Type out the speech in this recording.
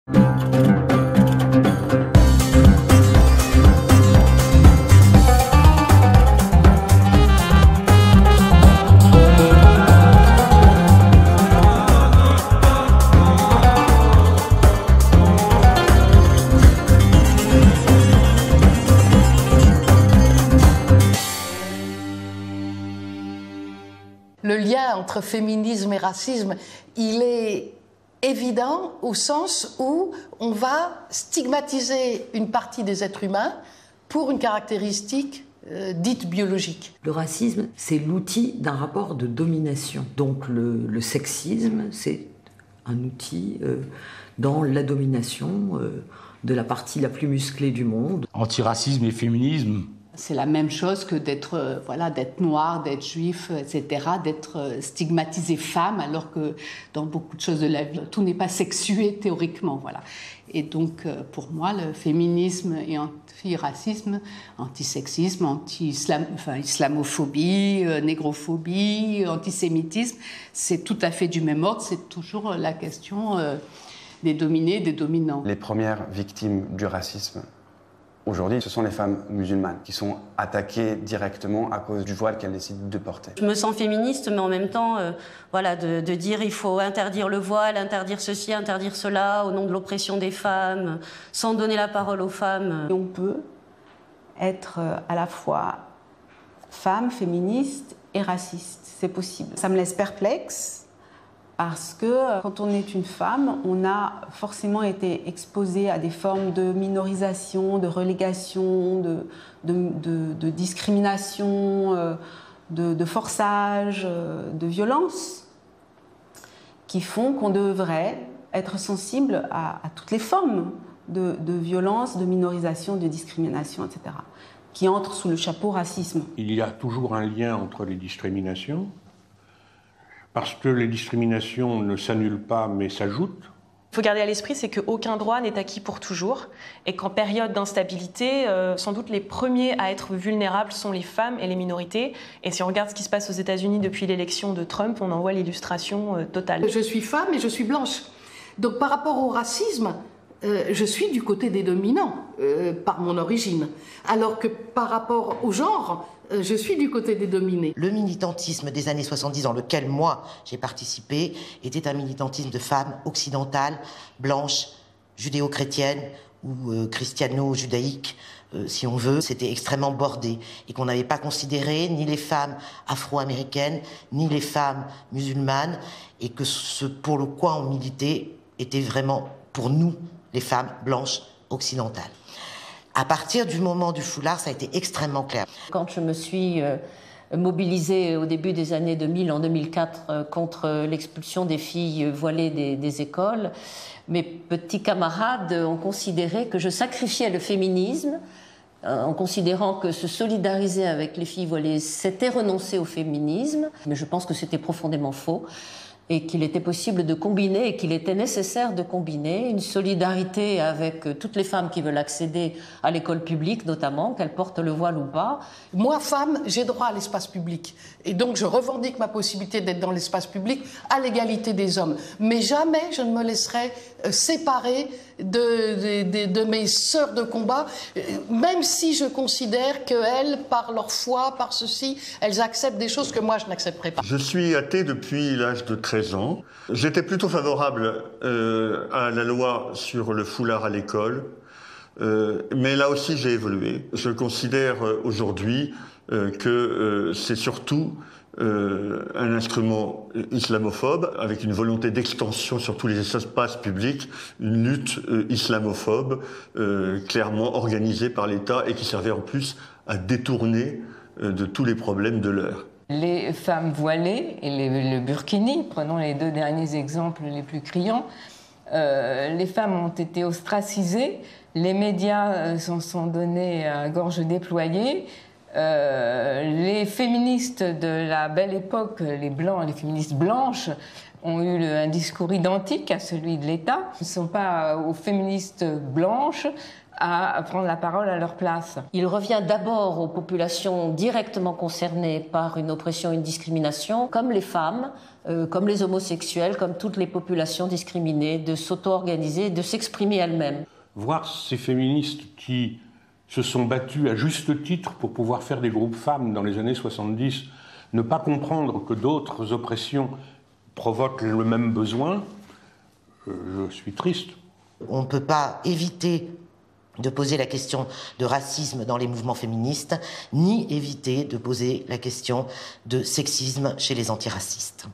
Le lien entre féminisme et racisme, il est évident au sens où on va stigmatiser une partie des êtres humains pour une caractéristique dite biologique. Le racisme, c'est l'outil d'un rapport de domination. Donc le sexisme, c'est un outil dans la domination de la partie la plus musclée du monde. Antiracisme et féminisme. C'est la même chose que d'être d'être noir, d'être juif, etc., d'être stigmatisé femme, alors que dans beaucoup de choses de la vie, tout n'est pas sexué théoriquement. Voilà. Et donc, pour moi, le féminisme et antiracisme, antisexisme, islamophobie, négrophobie, antisémitisme, c'est tout à fait du même ordre. C'est toujours la question des dominés, des dominants. Les premières victimes du racisme, aujourd'hui, ce sont les femmes musulmanes qui sont attaquées directement à cause du voile qu'elles décident de porter. Je me sens féministe, mais en même temps, de dire il faut interdire le voile, interdire ceci, interdire cela, au nom de l'oppression des femmes, sans donner la parole aux femmes. On peut être à la fois femme, féministe et raciste. C'est possible. Ça me laisse perplexe. Parce que quand on est une femme, on a forcément été exposé à des formes de minorisation, de relégation, de discrimination, de forçage, de violence, qui font qu'on devrait être sensible à toutes les formes de violence, de minorisation, de discrimination, etc., qui entrent sous le chapeau racisme. Il y a toujours un lien entre les discriminations, parce que les discriminations ne s'annulent pas, mais s'ajoutent. Il faut garder à l'esprit, c'est qu'aucun droit n'est acquis pour toujours, et qu'en période d'instabilité, sans doute les premiers à être vulnérables sont les femmes et les minorités. Et si on regarde ce qui se passe aux États-Unis depuis l'élection de Trump, on en voit l'illustration totale. Je suis femme et je suis blanche. Donc par rapport au racisme, je suis du côté des dominants, par mon origine. Alors que par rapport au genre, je suis du côté des dominés. Le militantisme des années 70 dans lequel moi j'ai participé était un militantisme de femmes occidentales, blanches, judéo-chrétiennes ou christiano-judaïques, si on veut. C'était extrêmement bordé et qu'on n'avait pas considéré ni les femmes afro-américaines ni les femmes musulmanes, et que ce pour le quoi on militait était vraiment pour nous, les femmes blanches occidentales. À partir du moment du foulard, ça a été extrêmement clair. Quand je me suis mobilisée au début des années 2000, en 2004, contre l'expulsion des filles voilées des écoles, mes petits camarades ont considéré que je sacrifiais le féminisme, en considérant que se solidariser avec les filles voilées, c'était renoncer au féminisme. Mais je pense que c'était profondément faux, et qu'il était possible de combiner, et qu'il était nécessaire de combiner une solidarité avec toutes les femmes qui veulent accéder à l'école publique, notamment, qu'elles portent le voile ou pas. Moi, femme, j'ai droit à l'espace public. Et donc, je revendique ma possibilité d'être dans l'espace public à l'égalité des hommes. Mais jamais je ne me laisserai séparer de mes sœurs de combat, même si je considère qu'elles, par leur foi, par ceci, elles acceptent des choses que moi, je n'accepterai pas. Je suis athée depuis l'âge de 13 ans. J'étais plutôt favorable à la loi sur le foulard à l'école, mais là aussi j'ai évolué. Je considère aujourd'hui que c'est surtout un instrument islamophobe avec une volonté d'extension sur tous les espaces publics, une lutte islamophobe clairement organisée par l'État et qui servait en plus à détourner de tous les problèmes de l'heure. Les femmes voilées et le burkini, prenons les deux derniers exemples les plus criants, les femmes ont été ostracisées, les médias s'en sont donnés à gorge déployée. Les féministes de la belle époque, les féministes blanches, ont eu un discours identique à celui de l'État. Ce ne sont pas aux féministes blanches à prendre la parole à leur place. Il revient d'abord aux populations directement concernées par une oppression, une discrimination, comme les femmes, comme les homosexuels, comme toutes les populations discriminées, de s'auto-organiser, de s'exprimer elles-mêmes. Voir ces féministes qui se sont battues à juste titre pour pouvoir faire des groupes femmes dans les années 70, ne pas comprendre que d'autres oppressions provoquent le même besoin, je suis triste. On ne peut pas éviter de poser la question de racisme dans les mouvements féministes, ni éviter de poser la question de sexisme chez les antiracistes.